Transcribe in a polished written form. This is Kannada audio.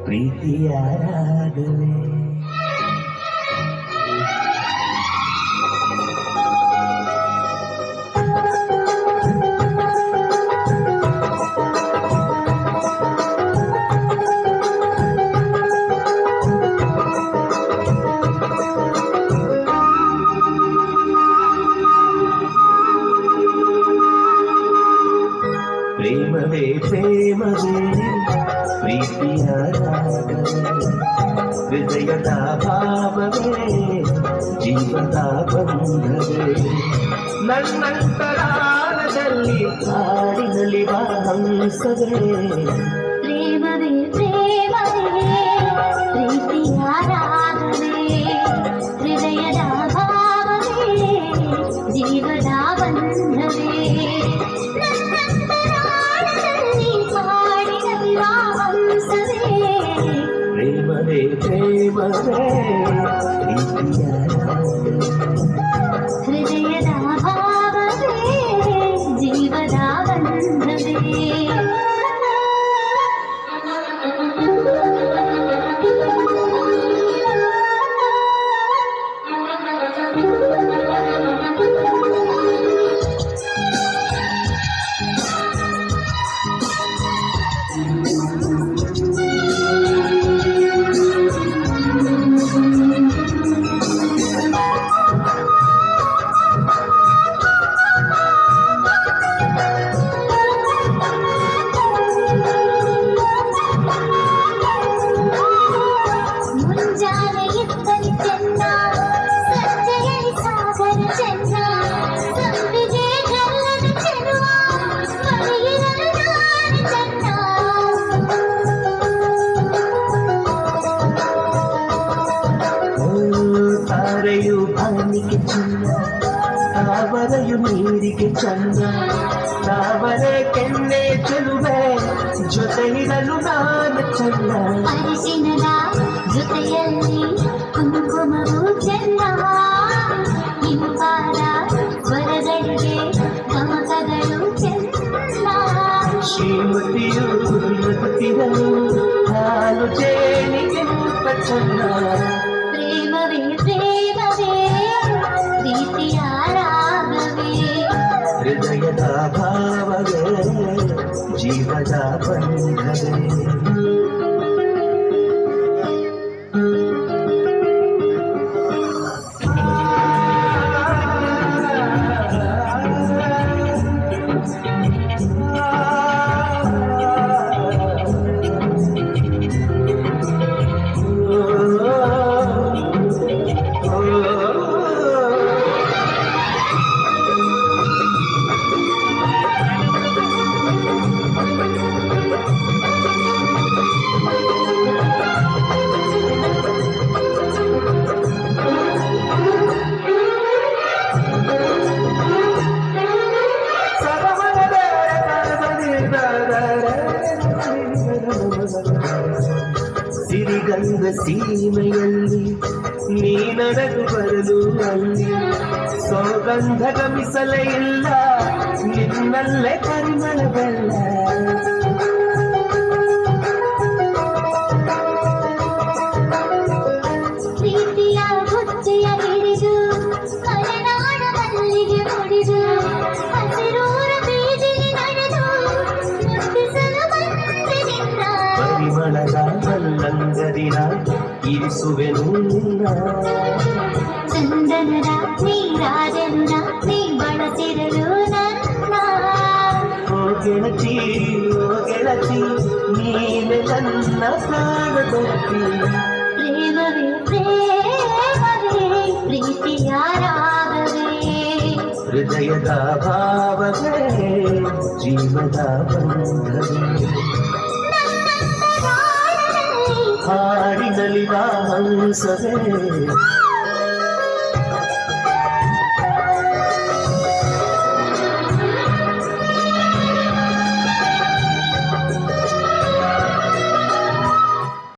ಪ್ರೀತಿಯ ರಾಗವೇ ಪ್ರೇಮವೇ ಪ್ರೇಮವೇ ಪ್ರೀತಿಯ ರಾಗವೇ ಹೃದಯದ ಭಾವವೇ ಜೀವದ ಬಂಧವೇ ನನ್ನಂತರಾಳದಲ್ಲಿ ಹಾಡಿನಲ್ಲಿ ಹಂಸವೇ ಪ್ರೇಮವೇ ಪ್ರೇಮವೇ ಪ್ರೀತಿಯ ರಾಗವೇ ಹೃದಯದ ಭಾವವೇ ಜೀವದ ಬಂಧವೇ ಪ್ರೇಮವೇ ಪ್ರೇಮವೇ ಪ್ರೀತಿಯ ಹೃದಯದ ಭಾವವೇ ಜೀವದ ಬಂಧವೇ ತಾರೆಯು ಬಾನಿಗೆ ಚೆನ್ನ ತಾವರೆಯು ನೀರಿಗೆ ಚಂದ ತಾವರೆ ಕೆನ್ನೆ ಚೆಲುವೆ ಜೊತೆ ಇರಲು ನಾನು ಚೆನ್ನ ಅರಿಶಿನದ ಜೊತೆಯಲ್ಲಿ ಕುಂಕುಮವು ಚೆನ್ನ ಇಂಪಾದ ಸ್ವರಗಳಿಗೆ ಗಮಕಗಳು ಚೆನ್ನ ಶ್ರೀಮತಿಯು ನಗುತ್ತಿರಲು ಹಾಲು ಜೇನಿಗೆ ಚೆನ್ನ ಪ್ರೇಮವೇ ಪ್ರೇಮವೇ ಪ್ರೀತಿಯ ರಾಗವೇ ಹೃದಯದ ಭಾವವೇ ಜೀವದ ಬಂಧವೇ ಸಿರಿಗಂಗ ಸೀಮೆಯಲ್ಲಿ ನೀ ನನಗೂ ಬರಲು ಅಲ್ಲಿ ಸೌಗಂಧ ಗಮಿಸಲೇ ಇಲ್ಲ ನಿನ್ನಲ್ಲೇ ಪರಿಮಳವೆಲ್ಲ ಪ್ರೀತಿಯ ಬುದ್ಧಿಯ ಹಿಡಿದು ಮಲೆನಾಡ ಮಲ್ಲಿಗೆ ಮುಡಿದು ಹಸಿರೂರ ಬೀದಿಗೆ ನಡೆದು ಮುಟ್ಟಿಸಲು ಬಂದಿನಿಂದ ಪರಿಮಳದ ಮಲ್ಲಂಗರಿನ ಇರಿಸುವೆನು ನಿನ್ನ ಚಂದನದ ನೀರಾಜನ ನೀ ಬಳಸಿರಲು ನನ್ನ ಓ ಗೆಳತಿ ನೀನೆ ನನ್ನ ಪ್ರಾಣದೊತ್ತಿ ಪ್ರೇಮವೇ ಪ್ರೇಮವೇ ಪ್ರೀತಿಯ ರಾಗವೇ ಹೃದಯದ ಭಾವವೇ ಜೀವದ ಬಂಧವೇ ಹಾಡಿನಲಿವ ಹಂಸವೇ